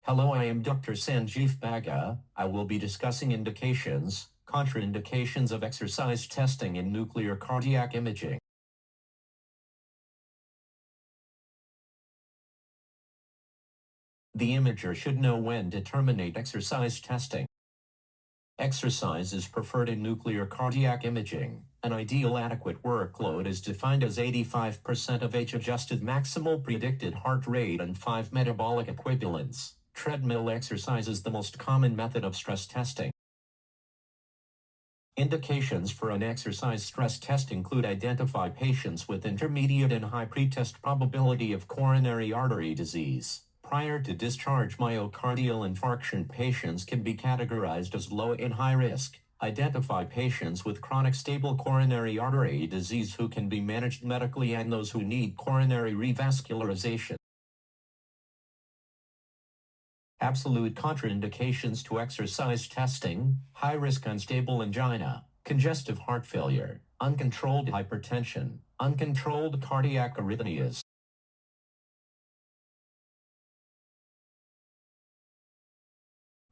Hello, I am Dr. Sanjeev Bagga. I will be discussing indications, contraindications of exercise testing in nuclear cardiac imaging. The imager should know when to terminate exercise testing. Exercise is preferred in nuclear cardiac imaging. An ideal adequate workload is defined as 85% of age-adjusted maximal predicted heart rate and 5 metabolic equivalents. Treadmill exercise is the most common method of stress testing. Indications for an exercise stress test include identify patients with intermediate and high pretest probability of coronary artery disease. Prior to discharge, myocardial infarction patients can be categorized as low and high risk. Identify patients with chronic stable coronary artery disease who can be managed medically and those who need coronary revascularization. Absolute contraindications to exercise testing: high-risk unstable angina, congestive heart failure, uncontrolled hypertension, uncontrolled cardiac arrhythmias.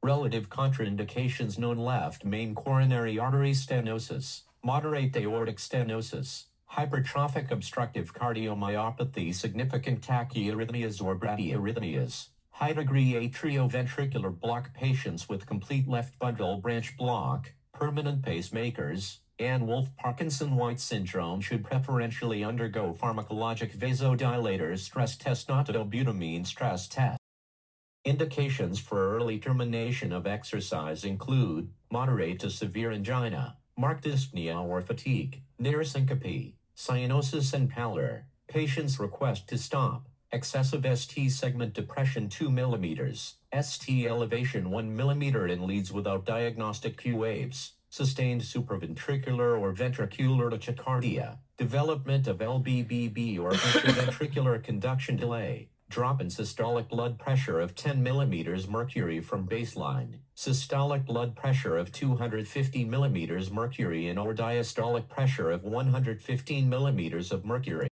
Relative contraindications known: left main coronary artery stenosis, moderate aortic stenosis, hypertrophic obstructive cardiomyopathy, significant tachyarrhythmias or bradyarrhythmias, high-degree atrioventricular block, patients with complete left bundle branch block, permanent pacemakers, and Wolff-Parkinson-White syndrome should preferentially undergo pharmacologic vasodilators stress test, not dobutamine stress test. Indications for early termination of exercise include moderate to severe angina, marked dyspnea or fatigue, near syncope, cyanosis and pallor. Patients request to stop. Excessive ST segment depression 2 mm, ST elevation 1 mm in leads without diagnostic Q waves, sustained supraventricular or ventricular tachycardia, development of LBBB or ventricular conduction delay, drop in systolic blood pressure of 10 mm mercury from baseline, systolic blood pressure of 250 mm mercury and or diastolic pressure of 115 mm of mercury.